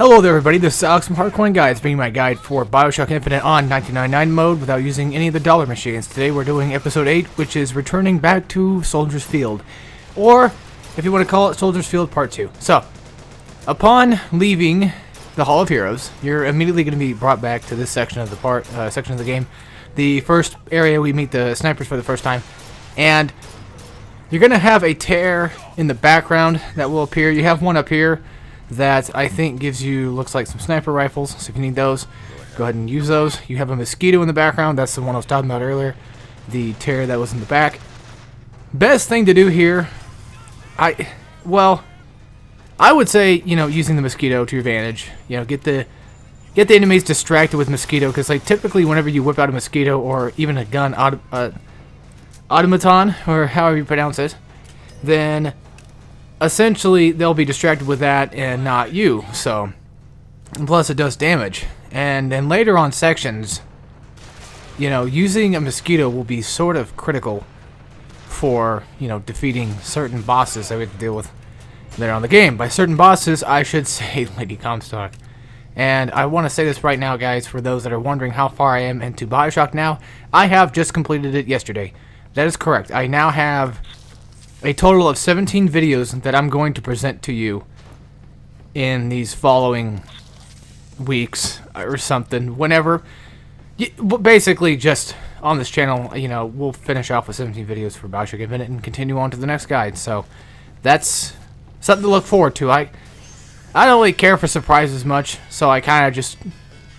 Hello there everybody, this is Alex from Hardcorian Guides, bringing my guide for BioShock Infinite on 1999 mode without using any of the dollar machines. Today we're doing episode 8, which is returning back to Soldier's Field. Or, if you want to call it, Soldier's Field Part 2. So, upon leaving the Hall of Heroes, you're immediately going to be brought back to this section of the game. The first area we meet the snipers for the first time. And you're going to have a tear in the background that will appear. You have one up here that I think gives you, looks like some sniper rifles, so if you need those, go ahead and use those. You have a mosquito in the background, that's the one I was talking about earlier, the tear that was in the back. Best thing to do here, I would say, using the mosquito to your advantage. Get the enemies distracted with mosquito, because like typically whenever you whip out a mosquito or even a gun, automaton, or however you pronounce it, then essentially they'll be distracted with that and not you. So, and plus it does damage. And then later on sections, using a mosquito will be sort of critical for, defeating certain bosses that we have to deal with later on the game. By certain bosses, I should say Lady Comstock. And I want to say this right now, guys, for those that are wondering how far I am into BioShock now. I have just completed it yesterday. That is correct. I now have a total of 17 videos that I'm going to present to you in these following weeks or something, whenever. Basically, just on this channel, we'll finish off with 17 videos for BioShock Infinite and continue on to the next guide. So that's something to look forward to. I don't really care for surprises much, so I kind of just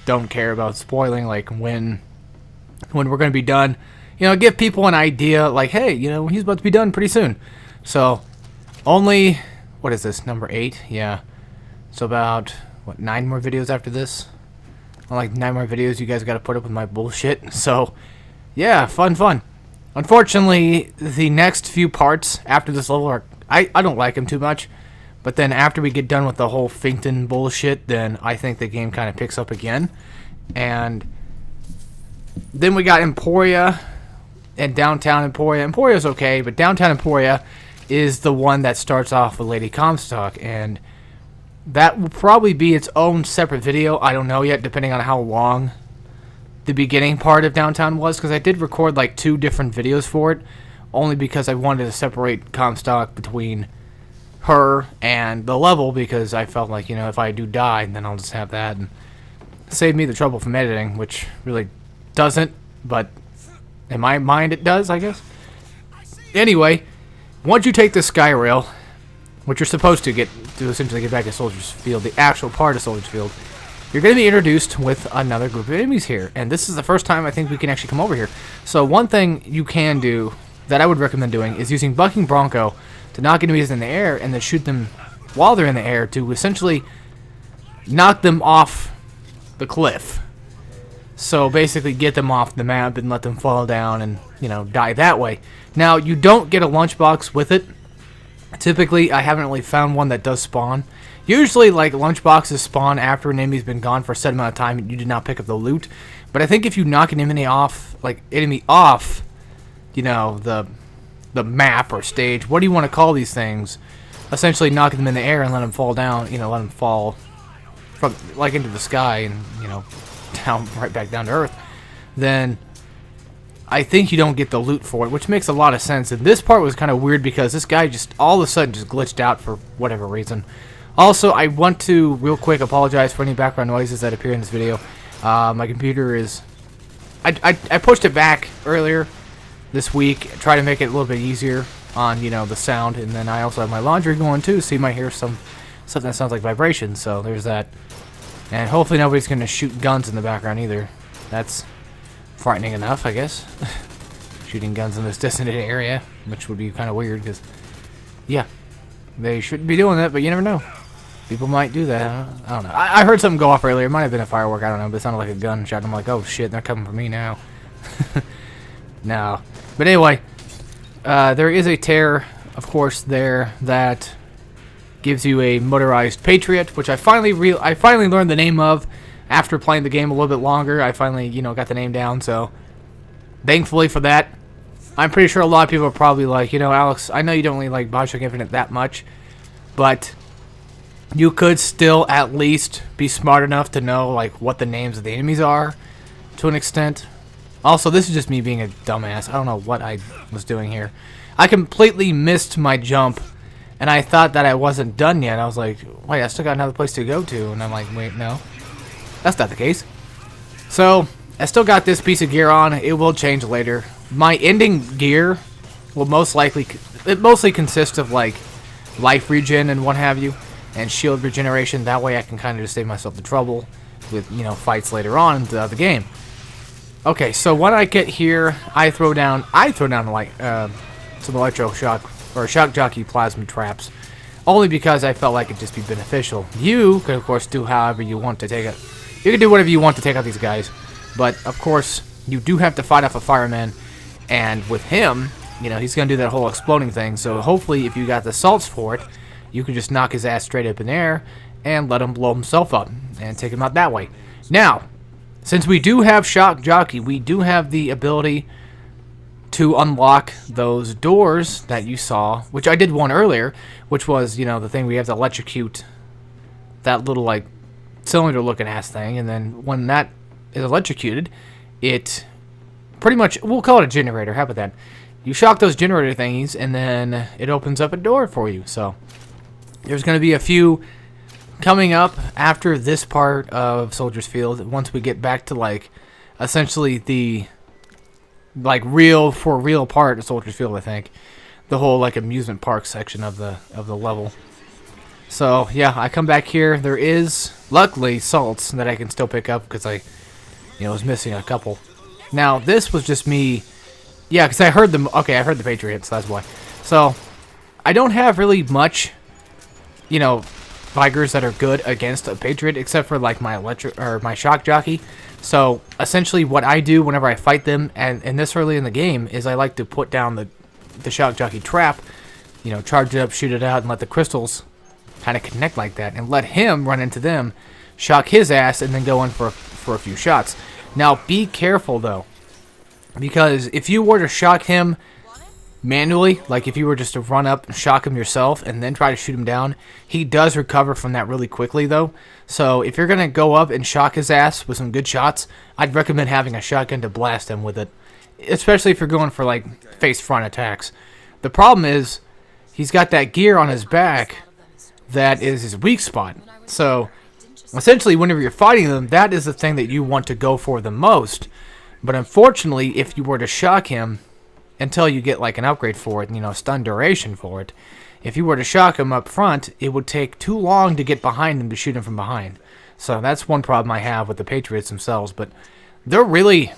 don't care about spoiling, like when we're going to be done. Give people an idea, like, hey, he's about to be done pretty soon. So, only, what is this, number 8? Yeah. So about, 9 more videos after this? Like 9 more videos, you guys got to put up with my bullshit. So, yeah, fun. Unfortunately, the next few parts after this level are, I don't like them too much. But then after we get done with the whole Finkton bullshit, then I think the game kind of picks up again. And then we got Emporia and Downtown Emporia. Emporia's okay, but Downtown Emporia is the one that starts off with Lady Comstock, and that will probably be its own separate video. I don't know yet, depending on how long the beginning part of Downtown was, because I did record like 2 different videos for it, only because I wanted to separate Comstock between her and the level, because I felt like, if I do die, then I'll just have that and save me the trouble from editing, which really doesn't, but in my mind it does, I guess. Anyway, once you take the sky rail, which you're supposed to essentially get back to Soldier's Field, the actual part of Soldier's Field, you're going to be introduced with another group of enemies here. And this is the first time I think we can actually come over here. So one thing you can do that I would recommend doing is using Bucking Bronco to knock enemies in the air and then shoot them while they're in the air to essentially knock them off the cliff. So basically get them off the map and let them fall down and, die that way. Now, you don't get a lunchbox with it. Typically, I haven't really found one that does spawn. Usually, like, lunchboxes spawn after an enemy's been gone for a set amount of time and you did not pick up the loot. But I think if you knock an enemy off, the map or stage, what do you want to call these things? Essentially knocking them in the air and let them fall down, let them fall from, like, into the sky and, down right back down to earth, then I think you don't get the loot for it, which makes a lot of sense. And this part was kind of weird because this guy just all of a sudden just glitched out for whatever reason. Also, I want to real quick apologize for any background noises that appear in this video. My computer is I pushed it back earlier this week, try to make it a little bit easier on the sound, and then I also have my laundry going too, so you might hear something that sounds like vibration. So there's that. And hopefully nobody's going to shoot guns in the background either. That's frightening enough, I guess. Shooting guns in this designated area, which would be kind of weird, because, yeah, they shouldn't be doing that, but you never know. People might do that. I don't know. I heard something go off earlier. It might have been a firework, I don't know, but it sounded like a gunshot. I'm like, oh shit, they're coming for me now. No. But anyway, there is a tear, of course, there that gives you a motorized Patriot, which I finally learned the name of after playing the game a little bit longer. I finally, got the name down, so thankfully for that. I'm pretty sure a lot of people are probably like, Alex, I know you don't really like BioShock Infinite that much, but you could still at least be smart enough to know like what the names of the enemies are to an extent. Also, this is just me being a dumbass. I don't know what I was doing here. I completely missed my jump, and I thought that I wasn't done yet. I was like, wait, I still got another place to go to. And I'm like, wait, no. That's not the case. So, I still got this piece of gear on. It will change later. My ending gear will mostly consists of, like, life regen and what have you, and shield regeneration. That way I can kind of just save myself the trouble with, you know, fights later on in the game. Okay, so when I get here, I throw down like some electroshock or shock jockey plasma traps, only because I felt like it'd just be beneficial. You could of course do however you want to take it. You can do whatever you want to take out these guys, but of course you do have to fight off a fireman, and with him, you know, he's gonna do that whole exploding thing. So hopefully, if you got the salts for it, you can just knock his ass straight up in the air and let him blow himself up and take him out that way. Now, since we do have Shock Jockey, we do have the ability to unlock those doors that you saw, which I did one earlier, which was, you know, the thing we have to electrocute that little, like, cylinder-looking ass thing, and then when that is electrocuted, it pretty much, we'll call it a generator, how about that? You shock those generator thingies, and then it opens up a door for you, so there's going to be a few coming up after this part of Soldier's Field, once we get back to, like, essentially the, like, real part of Soldier's Field, I think. The whole, like, amusement park section of the level. So, yeah, I come back here. There is, luckily, salts that I can still pick up, because I, you know, was missing a couple. Now, this was just me, yeah, because I heard them, okay, I heard the Patriots, so that's why. So, I don't have really much, you know, Vigors that are good against a Patriot, except for like my Shock Jockey. So essentially, what I do whenever I fight them, and this early in the game, is I like to put down the Shock Jockey trap, you know, charge it up, shoot it out, and let the crystals kind of connect like that, and let him run into them, shock his ass, and then go in for a few shots. Now, be careful though, because if you were to shock him manually, like if you were just to run up and shock him yourself and then try to shoot him down, he does recover from that really quickly though. So if you're going to go up and shock his ass with some good shots, I'd recommend having a shotgun to blast him with it, especially if you're going for like face front attacks. The problem is he's got that gear on his back that is his weak spot. So essentially whenever you're fighting them, that is the thing that you want to go for the most. But unfortunately, if you were to shock him until you get like an upgrade for it, you know, stun duration for it, if you were to shock him up front, it would take too long to get behind him to shoot him from behind. So that's one problem I have with the Patriots themselves, but they're really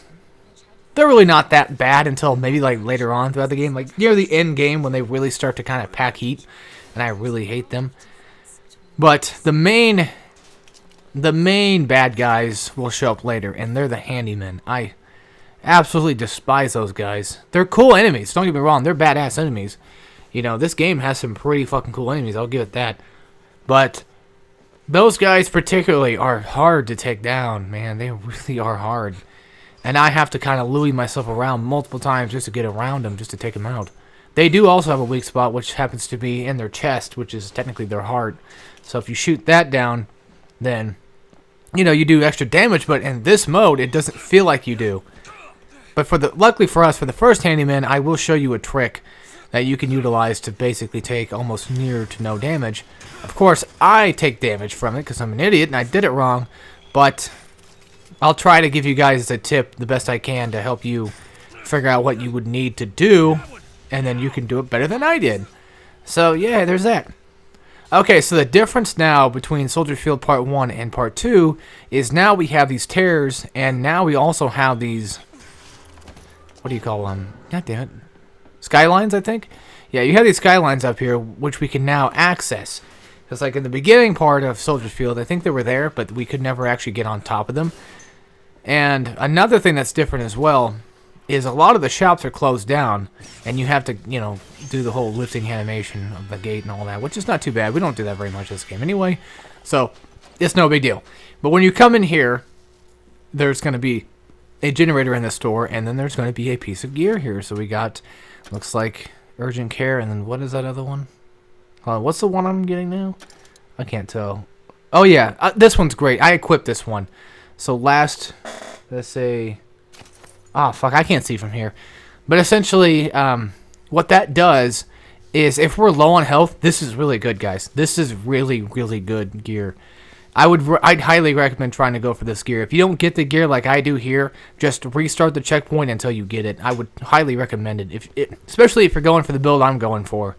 not that bad until maybe like later on throughout the game, like near the end game when they really start to kind of pack heat, and I really hate them. But the main bad guys will show up later, and they're the handymen. I absolutely despise those guys. They're cool enemies, don't get me wrong, they're badass enemies. You know, this game has some pretty fucking cool enemies, I'll give it that. But those guys particularly are hard to take down, man. They really are hard. And I have to kind of Louie myself around multiple times just to get around them, just to take them out. They do also have a weak spot, which happens to be in their chest, which is technically their heart. So if you shoot that down, then, you know, you do extra damage, but in this mode, it doesn't feel like you do. But luckily for us, for the first handyman, I will show you a trick that you can utilize to basically take almost near to no damage. Of course, I take damage from it because I'm an idiot and I did it wrong, but I'll try to give you guys a tip the best I can to help you figure out what you would need to do, and then you can do it better than I did. So yeah, there's that. Okay, so the difference now between Soldier Field Part 1 and Part 2 is now we have these tears, and now we also have these, what do you call them? God damn it. Skylines, I think? Yeah, you have these skylines up here, which we can now access. Because like in the beginning part of Soldier's Field, I think they were there, but we could never actually get on top of them. And another thing that's different as well is a lot of the shops are closed down, and you have to, you know, do the whole lifting animation of the gate and all that, which is not too bad. We don't do that very much in this game anyway, so it's no big deal. But when you come in here, there's going to be a generator in the store, and then there's going to be a piece of gear here. So we got, looks like urgent care, and then what is that other one? What's the one I'm getting now? I can't tell. Oh yeah, this one's great. I equipped this one. So let's say, oh fuck, I can't see from here. But essentially, what that does is if we're low on health, this is really good, guys. This is really, really good gear. I'd highly recommend trying to go for this gear. If you don't get the gear like I do here, just restart the checkpoint until you get it. I would highly recommend it, especially if you're going for the build I'm going for.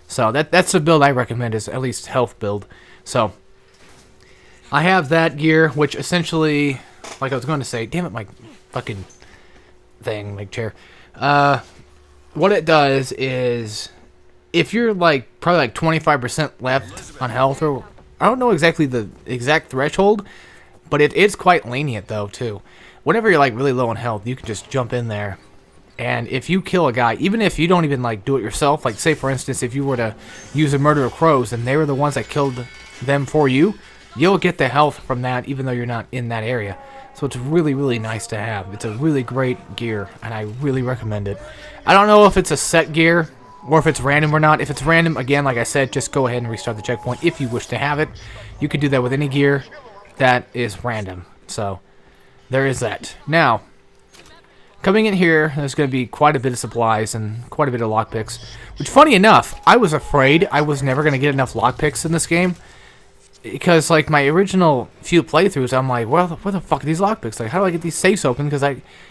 So that's the build I recommend, is at least health build. So I have that gear, which essentially, like I was going to say, damn it, my fucking thing, my chair. What it does is, if you're like probably like 25% left on health, or I don't know exactly the exact threshold, but it is quite lenient though too. Whenever you're like really low on health, you can just jump in there, and if you kill a guy, even if you don't even like do it yourself, like say for instance if you were to use a murder of crows and they were the ones that killed them for you, you'll get the health from that even though you're not in that area. So it's really, really nice to have. It's a really great gear, and I really recommend it. I don't know if it's a set gear or if it's random or not. If it's random, again, like I said, just go ahead and restart the checkpoint if you wish to have it. You can do that with any gear that is random. So there is that. Now, coming in here, there's going to be quite a bit of supplies and quite a bit of lockpicks. Which, funny enough, I was afraid I was never going to get enough lockpicks in this game. Because, like, my original few playthroughs, I'm like, well, what the fuck are these lockpicks? Like, how do I get these safes open? Because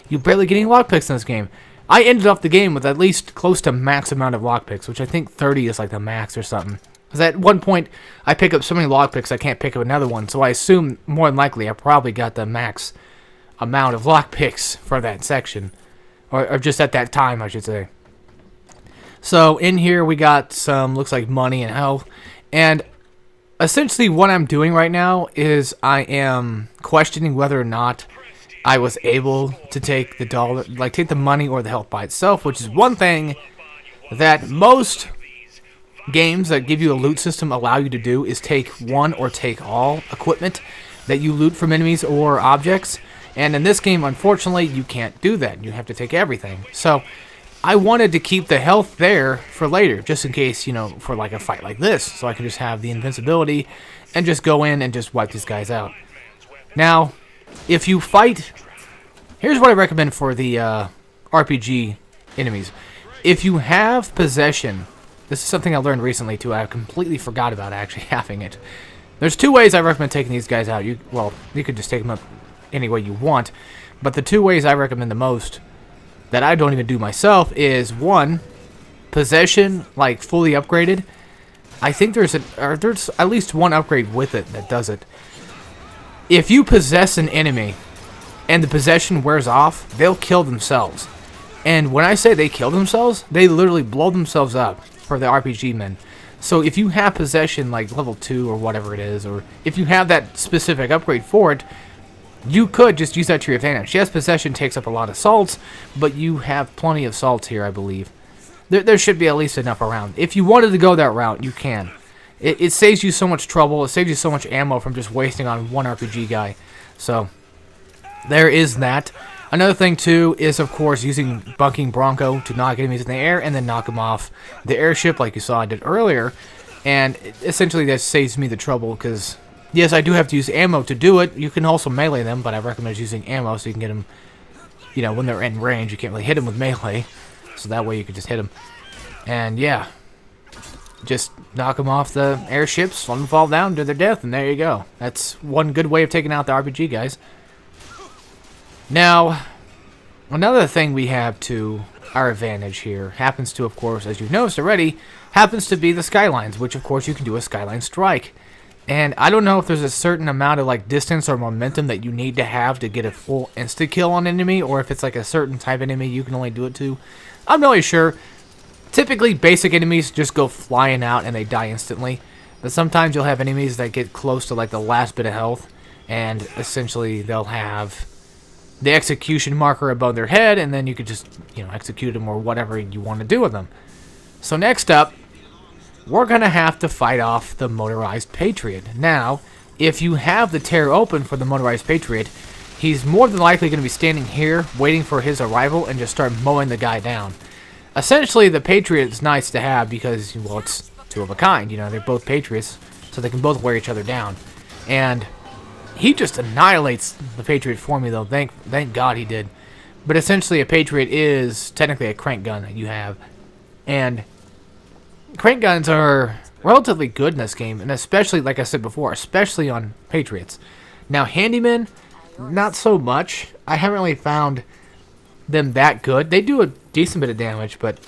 you barely get any lockpicks in this game. I ended up the game with at least close to max amount of lockpicks, which I think 30 is like the max or something. Because at one point, I pick up so many lockpicks I can't pick up another one. So I assume, more than likely, I probably got the max amount of lockpicks for that section. Or just at that time, I should say. So, in here, we got some, looks like money and health. And essentially, what I'm doing right now is I am questioning whether or not I was able to take the dollar, like take the money or the health by itself, which is one thing that most games that give you a loot system allow you to do, is take one or take all equipment that you loot from enemies or objects. And in this game, unfortunately, you can't do that. You have to take everything. So I wanted to keep the health there for later, just in case, you know, for like a fight like this, so I could just have the invincibility and just go in and just wipe these guys out. Now, if you fight, here's what I recommend for the RPG enemies. If you have possession, this is something I learned recently too. I completely forgot about actually having it. There's two ways I recommend taking these guys out. You could just take them up any way you want, but the two ways I recommend the most, that I don't even do myself, is one, possession, like fully upgraded. I think there's at least one upgrade with it that does it. If you possess an enemy and the possession wears off, they'll kill themselves. And when I say they kill themselves, they literally blow themselves up for the RPG men. So if you have possession like level 2 or whatever it is, or if you have that specific upgrade for it, you could just use that to your advantage. Yes, possession takes up a lot of salts, but you have plenty of salts here, I believe. There should be at least enough around. If you wanted to go that route, you can. It saves you so much trouble. It saves you so much ammo from just wasting on one RPG guy. So, there is that. Another thing, too, is, of course, using Bunking Bronco to knock enemies in the air and then knock them off the airship like you saw I did earlier. And essentially that saves me the trouble because, yes, I do have to use ammo to do it. You can also melee them, but I recommend using ammo so you can get them, you know, when they're in range. You can't really hit them with melee, so that way you can just hit them. And, yeah, just knock them off the airships, let them fall down to their death, and there you go. That's one good way of taking out the RPG guys. Now, another thing we have to our advantage here happens to, of course, as you've noticed already, happens to be the skylines, which, of course, you can do a skyline strike. And I don't know if there's a certain amount of like distance or momentum that you need to have to get a full insta-kill on an enemy, or if it's like a certain type of enemy you can only do it to. I'm not really sure. Typically, basic enemies just go flying out and they die instantly. But sometimes you'll have enemies that get close to like the last bit of health, and essentially they'll have the execution marker above their head, and then you could just, you know, execute them or whatever you want to do with them. So next up, we're going to have to fight off the Motorized Patriot. Now, if you have the tear open for the Motorized Patriot, he's more than likely going to be standing here waiting for his arrival and just start mowing the guy down. Essentially, the Patriot is nice to have because, well, it's two of a kind. You know, they're both Patriots. so they can both wear each other down. And he just annihilates the Patriot for me, though. Thank God he did. But essentially, a Patriot is technically a crank gun that you have. And crank guns are relatively good in this game, and especially, like I said before, especially on Patriots. Now, handymen, not so much. I haven't really found them that good. They do a decent bit of damage, but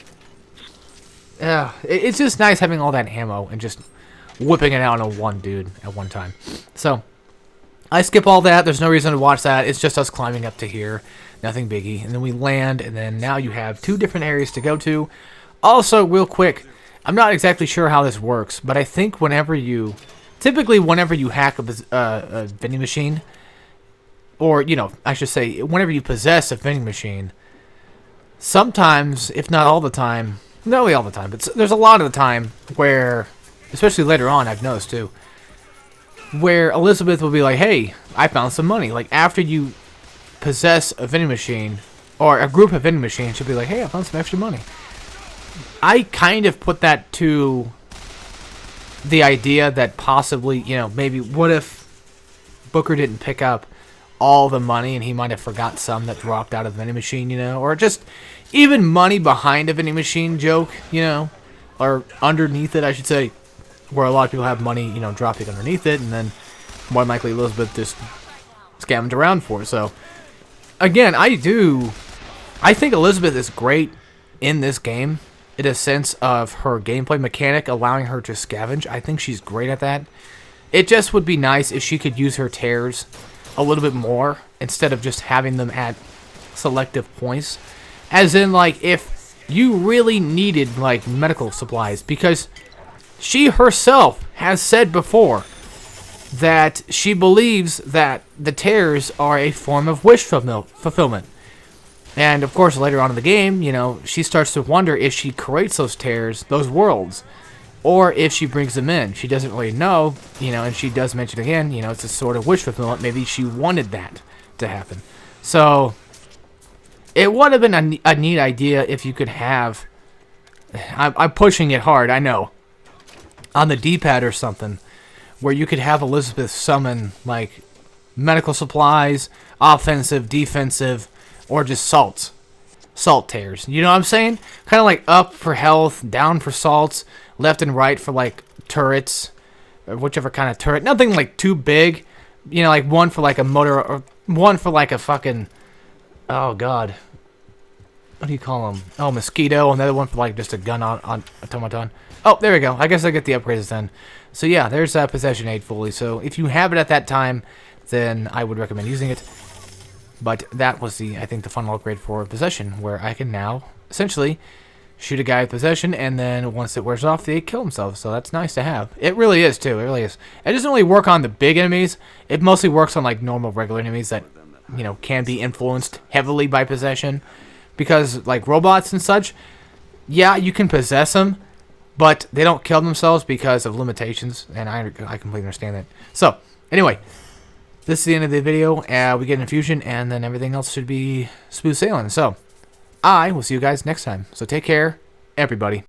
it's just nice having all that ammo and just whipping it out on one dude at one time. So I skip all that. There's no reason to watch that. It's just us climbing up to here. Nothing biggie. And then we land, and then now you have 2 different areas to go to. Also, real quick, I'm not exactly sure how this works, but I think typically whenever you hack a vending machine, or, you know, I should say, whenever you possess a vending machine, sometimes, if not all the time, not really all the time, but there's a lot of the time where, especially later on, I've noticed too, where Elizabeth will be like, hey, I found some money. Like, after you possess a vending machine, or a group of vending machines, she'll be like, hey, I found some extra money. I kind of put that to the idea that possibly, you know, maybe what if Booker didn't pick up all the money and he might have forgot some that dropped out of the vending machine, you know, or just even money behind a vending machine joke, you know, or underneath it, I should say, where a lot of people have money, you know, dropping underneath it, and then more than likely Elizabeth just scammed around for it. So again, I think Elizabeth is great in this game in a sense of her gameplay mechanic allowing her to scavenge. I think she's great at that. It just would be nice if she could use her tears a little bit more instead of just having them at selective points. As in, like, if you really needed, like, medical supplies, because she herself has said before that she believes that the tears are a form of wish fulfillment. And, of course, later on in the game, you know, she starts to wonder if she creates those tears, those worlds, or if she brings them in. She doesn't really know, you know, and she does mention again, you know, it's a sort of wish fulfillment. Maybe she wanted that to happen. So it would have been a neat idea if you could have, I'm pushing it hard, I know, on the D-pad or something, where you could have Elizabeth summon, like, medical supplies, offensive, defensive, or just salt tears. You know what I'm saying? Kind of like up for health, down for salts, left and right for, like, turrets, or whichever kind of turret. Nothing, like, too big. You know, like one for, like, a motor, or one for, like, a fucking, oh, God. What do you call them? Oh, mosquito. Another one for, like, just a gun on automaton. Oh, there we go. I guess I get the upgrades then. So, yeah, there's Possession Aid fully. So, if you have it at that time, then I would recommend using it. But that was I think the final upgrade for Possession, where I can now, essentially, shoot a guy with Possession, and then once it wears off, they kill themselves. So that's nice to have. It really is, too. It really is. It doesn't really work on the big enemies. It mostly works on, like, normal, regular enemies that, you know, can be influenced heavily by Possession. Because, like, robots and such, yeah, you can possess them, but they don't kill themselves because of limitations, and I completely understand that. So, anyway, this is the end of the video. We get an infusion, and then everything else should be smooth sailing. So, I will see you guys next time. So, take care, everybody.